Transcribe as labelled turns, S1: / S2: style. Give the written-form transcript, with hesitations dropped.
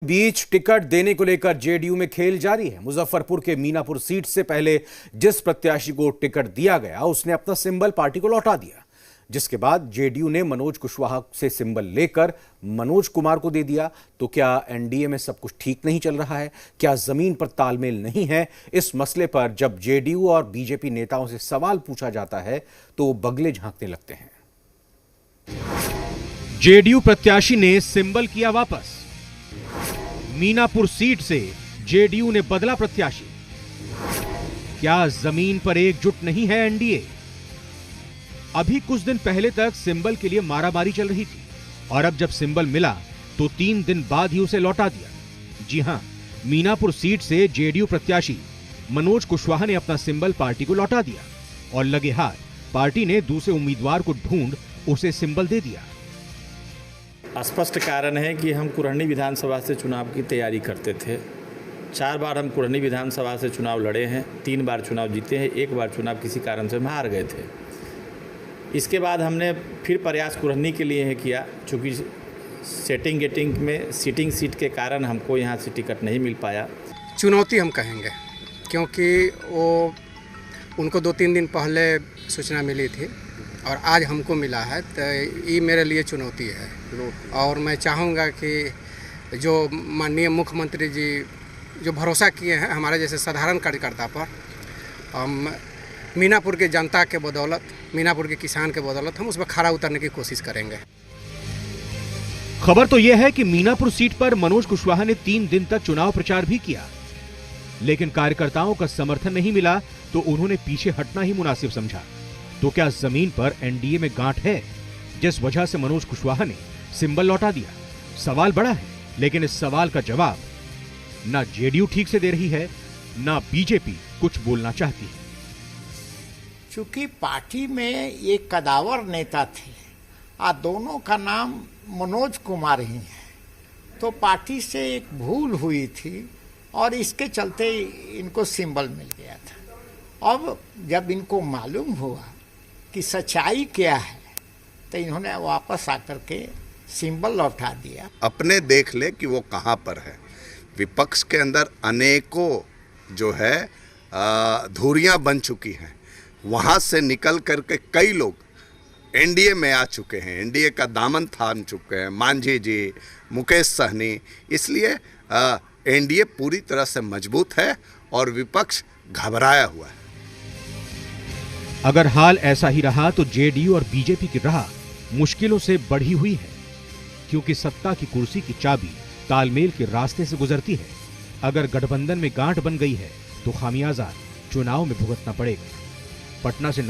S1: बीच ticket देने को लेकर जेडीयू में खेल जारी है। मुजफ्फरपुर के मीनापुर सीट से पहले जिस प्रत्याशी को टिकट दिया गया उसने अपना सिंबल पार्टी को लौटा दिया, जिसके बाद जेडीयू ने मनोज कुशवाहा से सिंबल लेकर मनोज कुमार को दे दिया। तो क्या एनडीए में सब कुछ ठीक नहीं चल रहा है? क्या जमीन पर तालमेल नहीं है? इस मसले पर जब जेडीयू और बीजेपी नेताओं से सवाल पूछा जाता है तो वो बगले झांकने लगते हैं। जेडीयू प्रत्याशी ने सिंबल किया वापस। मीनापुर सीट से जेडीयू ने बदला प्रत्याशी। क्या जमीन पर एकजुट नहीं है एनडीए? अभी कुछ दिन पहले तक सिंबल के लिए मारामारी चल रही थी और अब जब सिंबल मिला तो 3 दिन बाद ही उसे लौटा दिया। जी हां, मीनापुर सीट से जेडीयू प्रत्याशी मनोज कुशवाहा ने अपना सिंबल पार्टी को लौटा दिया और लगे हाथ पार्टी ने दूसरे उम्मीदवार को ढूंढ उसे सिंबल दे दिया।
S2: स्पष्ट कारण है कि हम कुरहनी विधानसभा से चुनाव की तैयारी करते थे। 4 बार हम कुरहनी विधानसभा से चुनाव लड़े हैं, 3 बार चुनाव जीते हैं, 1 बार चुनाव किसी कारण से हार गए थे। इसके बाद हमने फिर प्रयास कुरहनी के लिए किया, चूँकि सेटिंग में सीटिंग सीट के कारण हमको यहाँ से टिकट नहीं मिल पाया।
S3: चुनौती हम कहेंगे, क्योंकि वो उनको 2-3 दिन पहले सूचना मिली थी और आज हमको मिला है, तो ये मेरे लिए चुनौती है। और मैं चाहूँगा कि जो माननीय मुख्यमंत्री जी जो भरोसा किए हैं हमारे जैसे साधारण कार्यकर्ता पर, हम मीनापुर के जनता के बदौलत, मीनापुर के किसान के बदौलत हम उस पर खरा उतरने की कोशिश करेंगे।
S1: खबर तो यह है कि मीनापुर सीट पर मनोज कुशवाहा ने 3 दिन तक चुनाव प्रचार भी किया, लेकिन कार्यकर्ताओं का समर्थन नहीं मिला तो उन्होंने पीछे हटना ही मुनासिब समझा। तो क्या जमीन पर एनडीए में गांठ है, जिस वजह से मनोज कुशवाहा ने सिंबल लौटा दिया? सवाल बड़ा है, लेकिन इस सवाल का जवाब ना जेडीयू ठीक से दे रही है, ना बीजेपी कुछ बोलना चाहती है।
S4: चूंकि पार्टी में एक कदावर नेता थे और दोनों का नाम मनोज कुमार ही है, तो पार्टी से एक भूल हुई थी और इसके चलते इनको सिंबल मिल गया था। अब जब इनको मालूम हुआ कि सच्चाई क्या है तो इन्होंने वापस आकर के सिंबल लौटा दिया।
S5: अपने देख ले कि वो कहाँ पर है। विपक्ष के अंदर अनेकों जो है धुरियां बन चुकी हैं, वहाँ से निकल करके कई लोग एनडीए में आ चुके हैं, एनडीए का दामन थाम चुके हैं, मांझी जी, मुकेश सहनी। इसलिए एनडीए पूरी तरह से मजबूत है और विपक्ष घबराया हुआ है।
S1: अगर हाल ऐसा ही रहा तो जेडीयू और बीजेपी की राह मुश्किलों से बढ़ी हुई है, क्योंकि सत्ता की कुर्सी की चाबी तालमेल के रास्ते से गुजरती है। अगर गठबंधन में गांठ बन गई है तो खामियाजा चुनाव में भुगतना पड़ेगा। पटना से